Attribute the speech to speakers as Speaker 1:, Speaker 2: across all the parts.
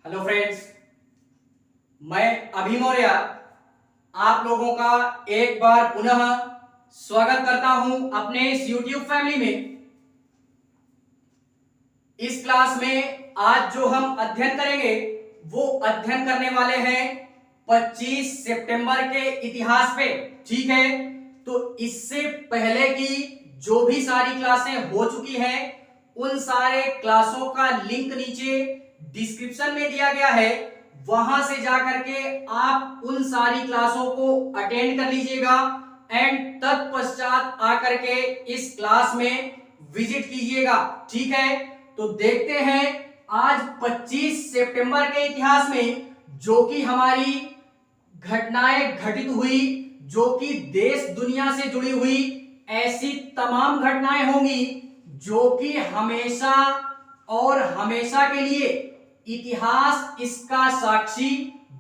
Speaker 1: Hello friends, मैं अभी मौर्य आप लोगों का एक बार पुनः स्वागत करता हूं अपने इस YouTube फैमिली में। इस क्लास में आज जो हम अध्ययन करेंगे वो अध्ययन करने वाले हैं 25 सितंबर के इतिहास पे। ठीक है, तो इससे पहले की जो भी सारी क्लासें हो चुकी हैं उन सारे क्लासों का लिंक नीचे डिस्क्रिप्शन में दिया गया है, वहां से जाकर के आप उन सारी क्लासों को अटेंड कर लीजिएगा एंड तत्पश्चात आकर के इस क्लास में विजिट कीजिएगा। ठीक है, तो देखते हैं आज 25 सितंबर के इतिहास में जो कि हमारी घटनाएं घटित हुई, जो कि देश दुनिया से जुड़ी हुई ऐसी तमाम घटनाएं होंगी जो कि हमेशा और हमेशा के लिए इतिहास इसका साक्षी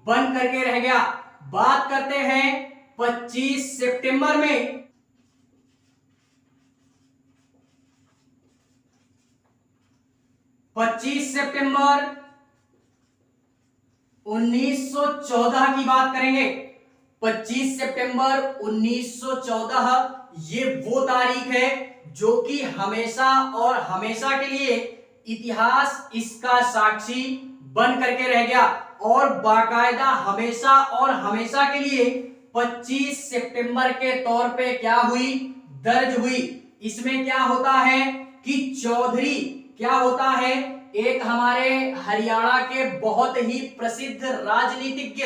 Speaker 1: बन करके रह गया। बात करते हैं 25 सितंबर में। 25 सितंबर 1914 की बात करेंगे। 25 सितंबर 1914 ये वो तारीख है जो कि हमेशा और हमेशा के लिए इतिहास इसका साक्षी बन करके रह गया और बाकायदा हमेशा और हमेशा के लिए 25 सितंबर के तौर पे क्या हुई, दर्ज हुई। इसमें क्या होता है कि चौधरी क्या होता है, एक हमारे हरियाणा के बहुत ही प्रसिद्ध राजनीतिज्ञ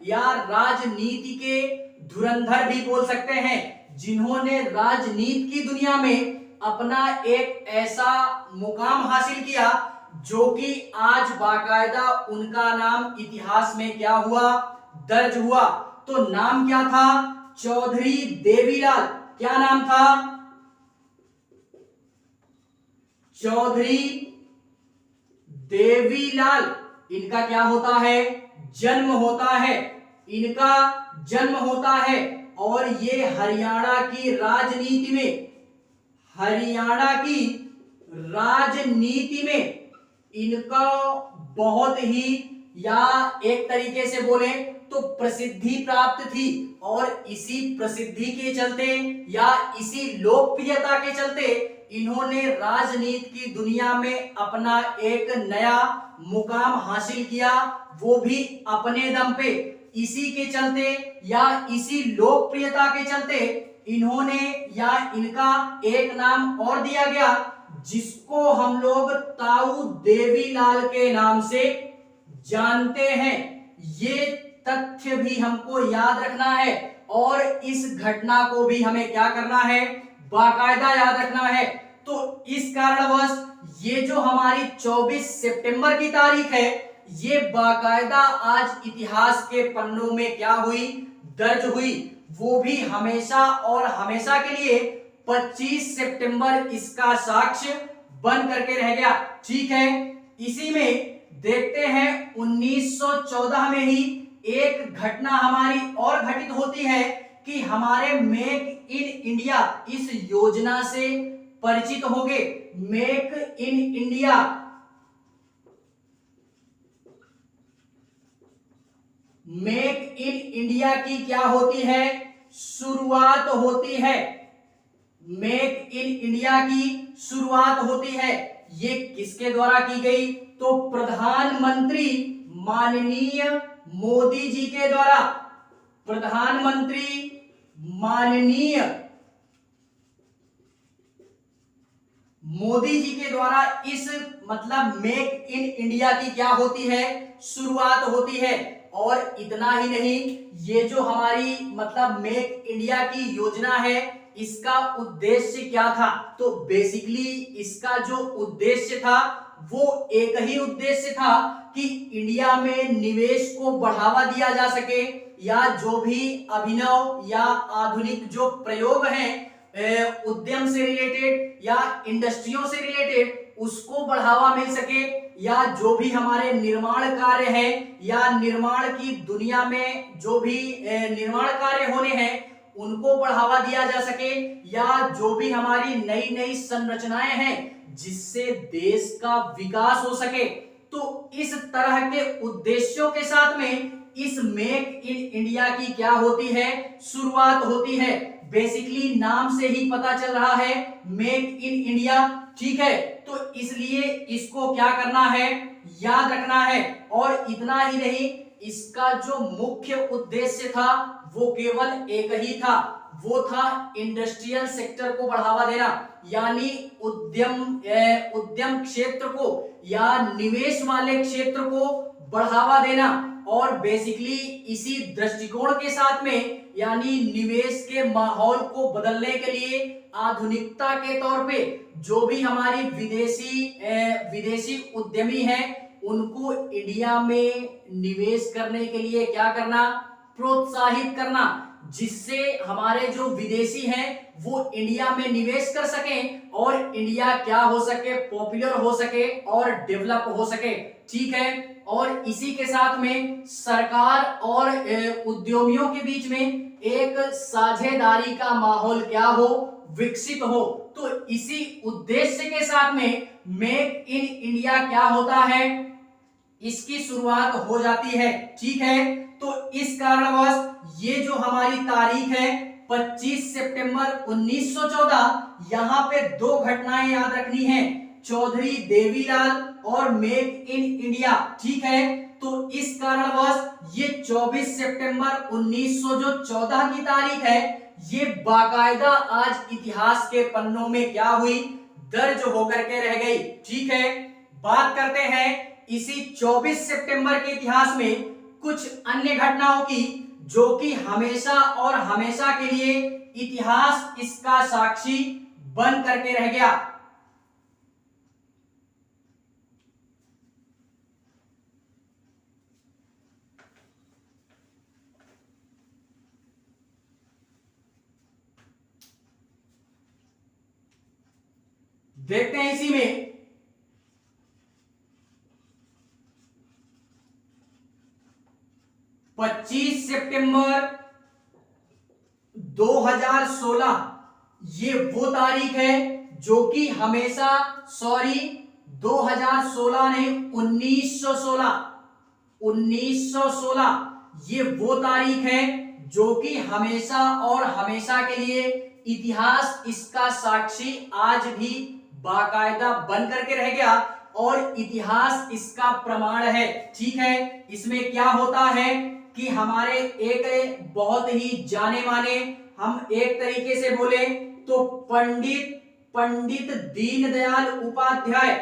Speaker 1: या राजनीति के धुरंधर भी बोल सकते हैं, जिन्होंने राजनीति की दुनिया में अपना एक ऐसा मुकाम हासिल किया जो कि आज बाकायदा उनका नाम इतिहास में क्या हुआ, दर्ज हुआ। तो नाम क्या था? चौधरी देवीलाल। क्या नाम था? चौधरी देवीलाल। इनका क्या होता है? जन्म होता है। इनका जन्म होता है और ये हरियाणा की राजनीति में, हरियाणा की राजनीति में इनका बहुत ही, या एक तरीके से बोले तो प्रसिद्धि प्राप्त थी और इसी प्रसिद्धि के चलते या इसी लोकप्रियता के चलते इन्होंने राजनीति की दुनिया में अपना एक नया मुकाम हासिल किया, वो भी अपने दम पे। इसी के चलते या इसी लोकप्रियता के चलते इन्होंने या इनका एक नाम और दिया गया जिसको हम लोग ताऊ देवीलाल के नाम से जानते हैं। ये तथ्य भी हमको याद रखना है और इस घटना को भी हमें क्या करना है, बाकायदा याद रखना है। तो इस कारणवश ये जो हमारी 24 सितंबर की तारीख है ये बाकायदा आज इतिहास के पन्नों में क्या हुई, दर्ज हुई, वो भी हमेशा और हमेशा के लिए 25 सितंबर इसका साक्ष्य बन करके रह गया। ठीक है, इसी में देखते हैं 1914 में ही एक घटना हमारी और घटित होती है कि हमारे मेक इन इंडिया इस योजना से परिचित होंगे। Make in India, make in India की क्या होती है, शुरुआत होती है। मेक इन इंडिया की शुरुआत होती है। ये किसके द्वारा की गई? तो प्रधानमंत्री माननीय मोदी जी के द्वारा, प्रधानमंत्री माननीय मोदी जी के द्वारा इस मतलब मेक इन इंडिया की क्या होती है, शुरुआत होती है। और इतना ही नहीं, ये जो हमारी मतलब मेक इंडिया की योजना है इसका उद्देश्य क्या था? तो बेसिकली इसका जो उद्देश्य था वो एक ही उद्देश्य था कि इंडिया में निवेश को बढ़ावा दिया जा सके या जो भी अभिनव या आधुनिक जो प्रयोग हैं उद्यम से रिलेटेड या इंडस्ट्रियों से रिलेटेड उसको बढ़ावा मिल सके, या जो भी हमारे निर्माण कार्य हैं या निर्माण की दुनिया में जो भी निर्माण कार्य होने हैं उनको बढ़ावा दिया जा सके, या जो भी हमारी नई नई संरचनाएं हैं जिससे देश का विकास हो सके तो इस तरह के उद्देश्यों के साथ में इस मेक इन इंडिया की क्या होती है, शुरुआत होती है। बेसिकली नाम से ही पता चल रहा है मेक इन इंडिया, ठीक है। तो इसलिए इसको क्या करना है, याद रखना है। और इतना ही नहीं, इसका जो मुख्य उद्देश्य था वो केवल एक ही था, वो था इंडस्ट्रियल सेक्टर को बढ़ावा देना, यानी उद्यम क्षेत्र को या निवेश वाले क्षेत्र को बढ़ावा देना। और बेसिकली इसी दृष्टिकोण के साथ में, यानी निवेश के माहौल को बदलने के लिए आधुनिकता के तौर पे जो भी हमारी विदेशी उद्यमी हैं उनको इंडिया में निवेश करने के लिए क्या करना, प्रोत्साहित करना, जिससे हमारे जो विदेशी हैं वो इंडिया में निवेश कर सकें और इंडिया क्या हो सके, पॉपुलर हो सके और डेवलप हो सके, ठीक है। और इसी के साथ में सरकार और उद्यमियों के बीच में एक साझेदारी का माहौल क्या हो, विकसित हो। तो इसी उद्देश्य के साथ में मेक इन इंडिया क्या होता है, इसकी शुरुआत हो जाती है, ठीक है। तो इस कारणवश ये जो हमारी तारीख है 25 सितंबर 1914, यहाँ पे दो घटनाएं याद रखनी है, चौधरी देवीलाल और मेक इन इंडिया, ठीक है। तो इस कारणवश ये 24 सितंबर 1914 की तारीख है, ये बाकायदा आज इतिहास के पन्नों में क्या हुई, दर्ज होकर के रह गई, ठीक है। बात करते हैं इसी 24 सितंबर के इतिहास में कुछ अन्य घटनाओं की, जो कि हमेशा और हमेशा के लिए इतिहास इसका साक्षी बन करके रह गया। देखते हैं इसी में 25 सितंबर 2016, ये वो तारीख है जो कि हमेशा, सॉरी 2016 नहीं, 1916 ये वो तारीख है जो कि हमेशा और हमेशा के लिए इतिहास इसका साक्षी आज भी बाकायदा बन करके रह गया और इतिहास इसका प्रमाण है, ठीक है। इसमें क्या होता है कि हमारे एक बहुत ही जाने माने, हम एक तरीके से बोले तो पंडित दीनदयाल उपाध्याय,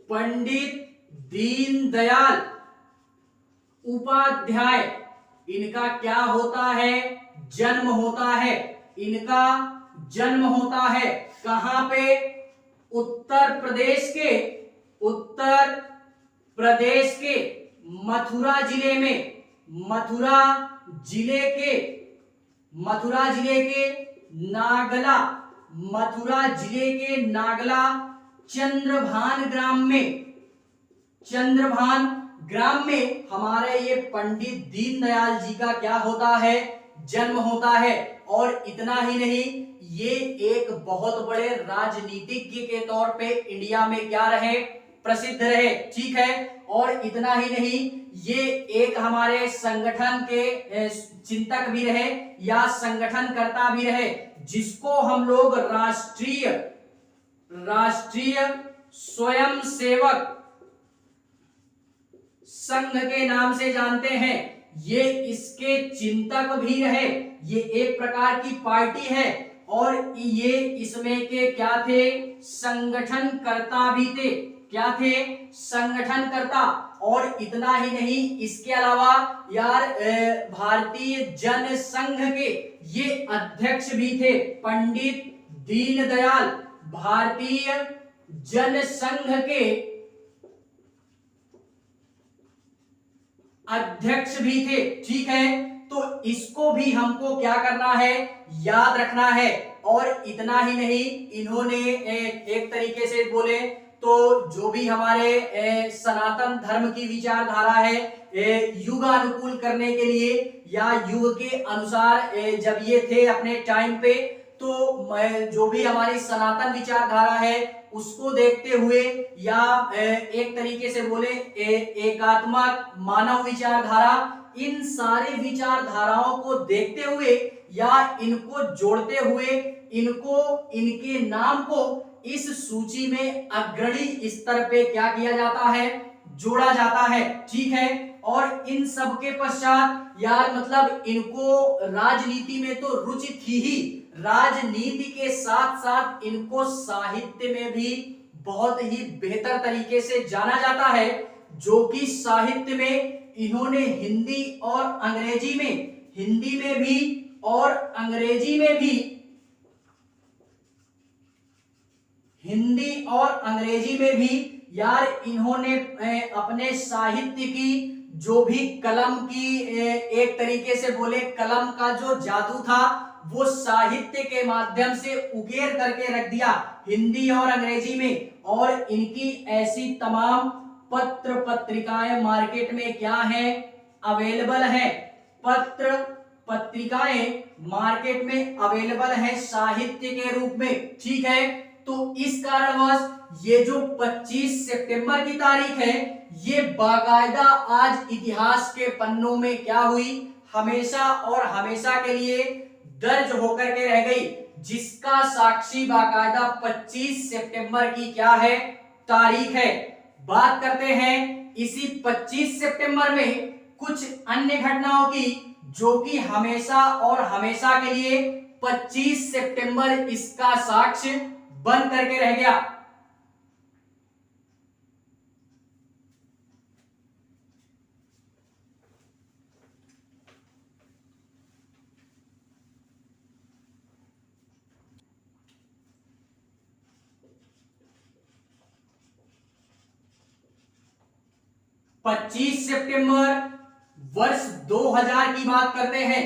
Speaker 1: पंडित दीनदयाल उपाध्याय, इनका क्या होता है, जन्म होता है। इनका जन्म होता है कहां पे, उत्तर प्रदेश के मथुरा जिले में, मथुरा जिले के नागला चंद्रभान ग्राम में हमारे ये पंडित दीनदयाल जी का क्या होता है, जन्म होता है। और इतना ही नहीं, ये एक बहुत बड़े राजनीतिज्ञ के तौर पे इंडिया में क्या रहे, प्रसिद्ध रहे, ठीक है। और इतना ही नहीं, ये एक हमारे संगठन के चिंतक भी रहे या संगठनकर्ता भी रहे, जिसको हम लोग राष्ट्रीय स्वयंसेवक संघ के नाम से जानते हैं। ये इसके चिंतक भी रहे, ये एक प्रकार की पार्टी है और ये इसमें के क्या थे, संगठनकर्ता भी थे, क्या थे, संगठनकर्ता। और इतना ही नहीं, इसके अलावा यार भारतीय जन संघ के ये अध्यक्ष भी थे, पंडित दीनदयाल भारतीय जन संघ के अध्यक्ष भी थे, ठीक है। तो इसको भी हमको क्या करना है, याद रखना है। और इतना ही नहीं, इन्होंने एक तरीके से बोले तो जो भी हमारे सनातन धर्म की विचारधारा है युगानुकूल करने के लिए या युग के अनुसार जब ये थे अपने टाइम पे, तो तो जो भी हमारी सनातन विचारधारा है उसको देखते हुए, या एक तरीके से बोले एकात्मक मानव विचारधारा, इन सारे विचारधाराओं को देखते हुए या इनको जोड़ते हुए इनको, इनके नाम को इस सूची में अग्रणी स्तर पे क्या किया जाता है, जोड़ा जाता है। ठीक है, और इन सब के पश्चात यार मतलब इनको राजनीति में तो रुचि थी ही, राजनीति के साथ साथ इनको साहित्य में भी बहुत ही बेहतर तरीके से जाना जाता है, जो कि साहित्य में इन्होंने हिंदी और अंग्रेजी में, हिंदी में भी और अंग्रेजी में भी, हिंदी और अंग्रेजी में भी यार इन्होंने अपने साहित्य की जो भी कलम की एक तरीके से बोले कलम का जो जादू था वो साहित्य के माध्यम से उकेर करके रख दिया हिंदी और अंग्रेजी में। और इनकी ऐसी तमाम पत्र पत्रिकाएं मार्केट में क्या है, अवेलेबल है। पत्र पत्रिकाएं मार्केट में अवेलेबल है साहित्य के रूप में। ठीक है, तो इस कारणवश ये जो 25 सितंबर की तारीख है ये बाकायदा आज इतिहास के पन्नों में क्या हुई, हमेशा और हमेशा के लिए दर्ज होकर के रह गई, जिसका साक्षी बाकायदा 25 सितंबर की क्या है, तारीख है। बात करते हैं इसी 25 सितंबर में कुछ अन्य घटनाओं की, जो कि हमेशा और हमेशा के लिए 25 सितंबर इसका साक्ष्य बन करके रह गया। पच्चीस सितंबर वर्ष 2000 की बात करते हैं।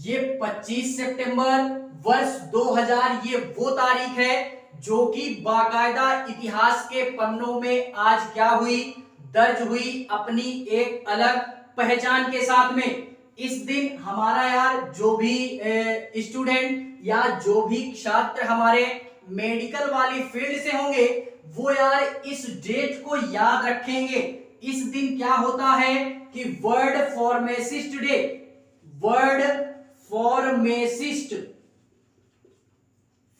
Speaker 1: ये 25 सितंबर वर्ष 2000 ये वो तारीख है जो कि बाकायदा इतिहास के पन्नों में आज क्या हुई, दर्ज हुई अपनी एक अलग पहचान के साथ में। इस दिन हमारा यार जो भी स्टूडेंट या जो भी छात्र हमारे मेडिकल वाली फील्ड से होंगे वो यार इस डेट को याद रखेंगे। इस दिन क्या होता है कि world pharmacist day, world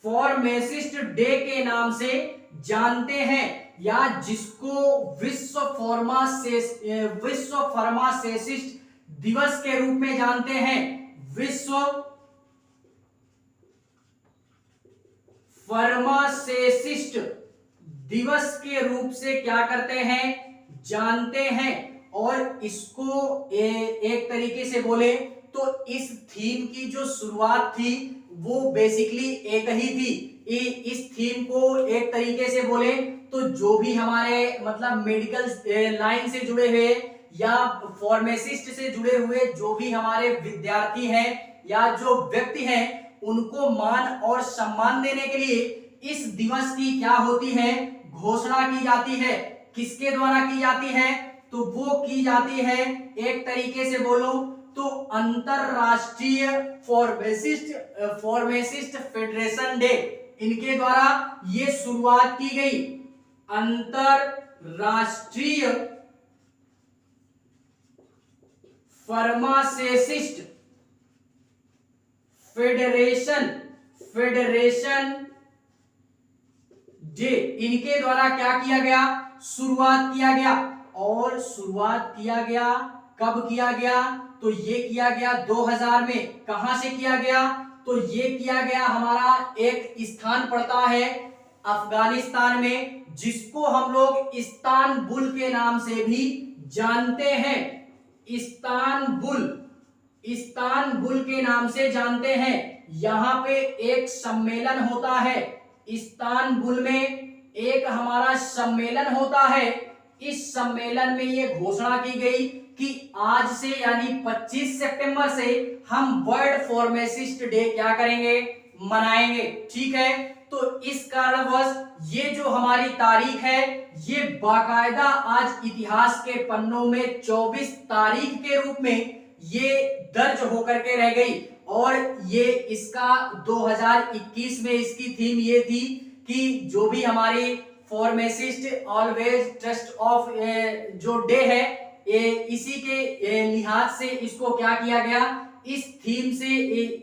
Speaker 1: pharmacist day के नाम से जानते हैं, या जिसको विश्व फार्मासिस्ट दिवस के रूप में जानते हैं। विश्व फार्मासिस्ट दिवस के रूप से क्या करते हैं, जानते हैं। और इसको एक तरीके से बोले तो इस थीम की जो शुरुआत थी वो बेसिकली एक ही थी। इस थीम को एक तरीके से बोले तो जो भी हमारे मतलब मेडिकल लाइन से जुड़े हुए या फार्मासिस्ट से जुड़े हुए जो भी हमारे विद्यार्थी हैं या जो व्यक्ति हैं उनको मान और सम्मान देने के लिए इस दिवस की क्या होती है, घोषणा की जाती है। किसके द्वारा की जाती है, तो वो की जाती है एक तरीके से बोलो तो अंतरराष्ट्रीय फार्मासिस्ट फेडरेशन डे, इनके द्वारा ये शुरुआत की गई। अंतरराष्ट्रीय फार्मासिस्ट फेडरेशन डे, इनके द्वारा क्या किया गया, शुरुआत किया गया। और शुरुआत किया गया कब किया गया, तो ये किया गया 2000 में। कहां से किया गया, तो ये किया गया हमारा एक स्थान पड़ता है अफगानिस्तान में, जिसको हम लोग इस्तानबुल के नाम से भी जानते हैं। इस्तानबुल के नाम से जानते हैं। यहां पे एक सम्मेलन होता है, इस्तानबुल में एक हमारा सम्मेलन होता है। इस सम्मेलन में ये घोषणा की गई कि आज से यानी 25 सितंबर से हम वर्ल्ड फार्मासिस्ट डे क्या करेंगे, मनाएंगे। ठीक है, तो इस कारणवश ये जो हमारी तारीख है ये बाकायदा आज इतिहास के पन्नों में 24 तारीख के रूप में ये दर्ज होकर के रह गई। और ये इसका 2021 में इसकी थीम ये थी कि जो भी हमारे फार्मासिस्ट ऑलवेज ट्रस्ट ऑफ जो डे है, इसी के लिहाज से इसको क्या किया गया, इस थीम से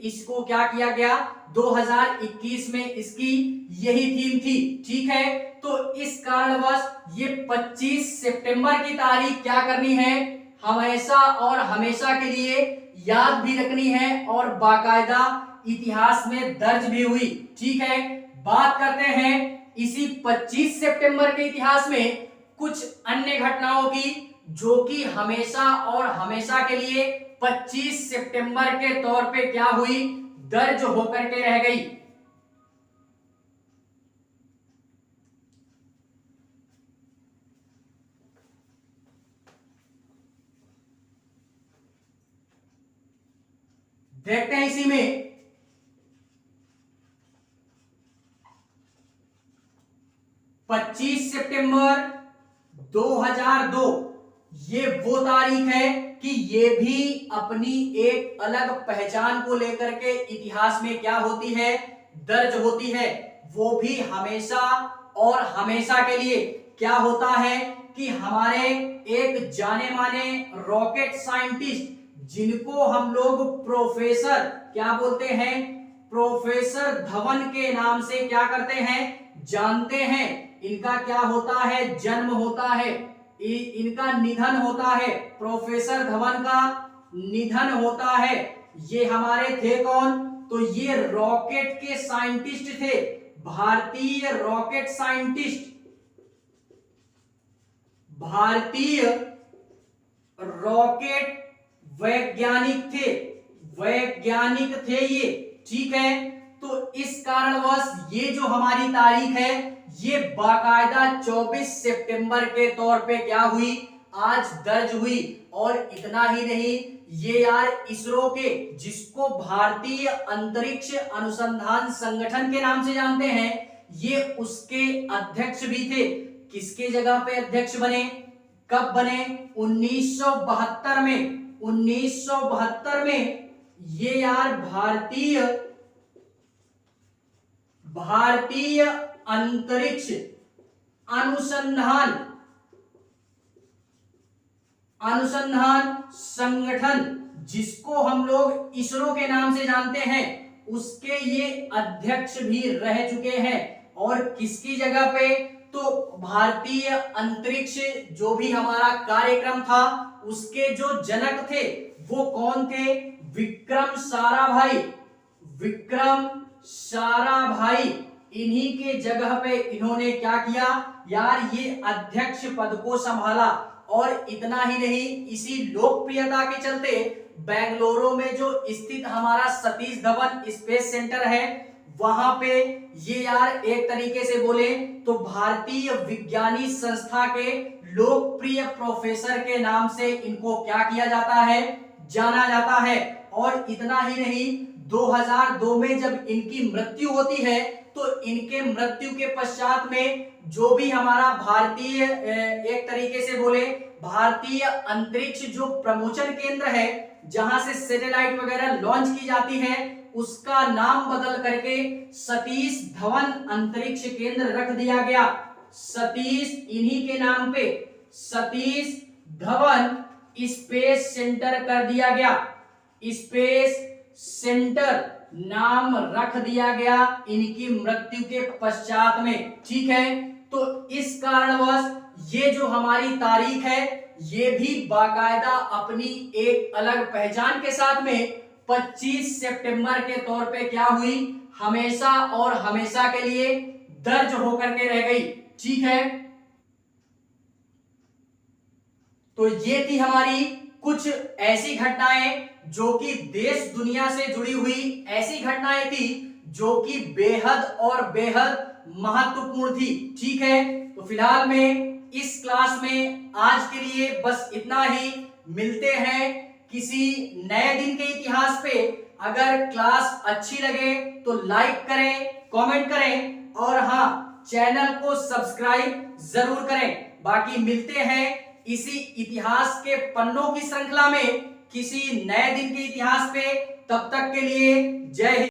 Speaker 1: इसको क्या किया गया, 2021 में इसकी यही थीम थी। ठीक है, तो इस कारणवश ये 25 सितंबर की तारीख क्या करनी है, हमेशा और हमेशा के लिए याद भी रखनी है और बाकायदा इतिहास में दर्ज भी हुई। ठीक है, बात करते हैं इसी 25 सितंबर के इतिहास में कुछ अन्य घटनाओं की, जो कि हमेशा और हमेशा के लिए 25 सितंबर के तौर पे क्या हुई, दर्ज होकर के रह गई। देखते हैं इसी में 25 सितंबर 2002 ये वो तारीख है कि ये भी अपनी एक अलग पहचान को लेकर के इतिहास में क्या होती है, दर्ज होती है। वो भी हमेशा और हमेशा के लिए क्या होता है कि हमारे एक जाने माने रॉकेट साइंटिस्ट, जिनको हम लोग प्रोफेसर क्या बोलते हैं, प्रोफेसर धवन के नाम से क्या करते हैं, जानते हैं, इनका क्या होता है, जन्म होता है, इनका निधन होता है, प्रोफेसर धवन का निधन होता है। ये हमारे थे कौन, तो ये रॉकेट के साइंटिस्ट थे, भारतीय रॉकेट साइंटिस्ट, भारतीय रॉकेट वैज्ञानिक थे, वैज्ञानिक थे ये। ठीक है, तो इस कारणवश ये जो हमारी तारीख है ये बाकायदा 24 सितंबर के तौर पे क्या हुई, आज दर्ज हुई। और इतना ही नहीं, ये यार इसरो के, जिसको भारतीय अंतरिक्ष अनुसंधान संगठन के नाम से जानते हैं, ये उसके अध्यक्ष भी थे। किसके जगह पे अध्यक्ष बने, कब बने, 1972 में। 1972 में ये यार भारतीय अंतरिक्ष अनुसंधान संगठन, जिसको हम लोग इसरो के नाम से जानते हैं, उसके ये अध्यक्ष भी रह चुके हैं। और किसकी जगह पे, तो भारतीय अंतरिक्ष जो भी हमारा कार्यक्रम था उसके जो जनक थे वो कौन थे, विक्रम साराभाई। विक्रम साराभाई, इन्हीं के जगह पे इन्होंने क्या किया यार, ये अध्यक्ष पद को संभाला। और इतना ही नहीं, इसी लोकप्रियता के चलते बेंगलुरु में जो स्थित हमारा सतीश धवन स्पेस सेंटर है, वहां पे ये यार एक तरीके से बोले तो भारतीय विज्ञानी संस्था के लोकप्रिय प्रोफेसर के नाम से इनको क्या किया जाता है, जाना जाता है। और इतना ही नहीं, 2002 में जब इनकी मृत्यु होती है तो इनके मृत्यु के पश्चात में जो भी हमारा भारतीय एक तरीके से बोले भारतीय अंतरिक्ष जो प्रमोशन केंद्र है, जहां से सैटेलाइट वगैरह लॉन्च की जाती है, उसका नाम बदल करके सतीश धवन अंतरिक्ष केंद्र रख दिया गया। सतीश, इन्हीं के नाम पे सतीश धवन स्पेस सेंटर कर दिया गया, स्पेस सेंटर नाम रख दिया गया इनकी मृत्यु के पश्चात में। ठीक है, तो इस कारणवश ये जो हमारी तारीख है ये भी बाकायदा अपनी एक अलग पहचान के साथ में 25 सितंबर के तौर पे क्या हुई, हमेशा और हमेशा के लिए दर्ज होकर के रह गई। ठीक है, तो ये थी हमारी कुछ ऐसी घटनाएं जो कि देश दुनिया से जुड़ी हुई ऐसी घटनाएं थी जो कि बेहद और बेहद महत्वपूर्ण थी। ठीक है, तो फिलहाल में इस क्लास में आज के लिए बस इतना ही। मिलते हैं किसी नए दिन के इतिहास पे। अगर क्लास अच्छी लगे तो लाइक करें, कमेंट करें और हाँ, चैनल को सब्सक्राइब जरूर करें। बाकी मिलते हैं इसी इतिहास के पन्नों की श्रृंखला में किसी नए दिन के इतिहास पे। तब तक के लिए जय हिंद।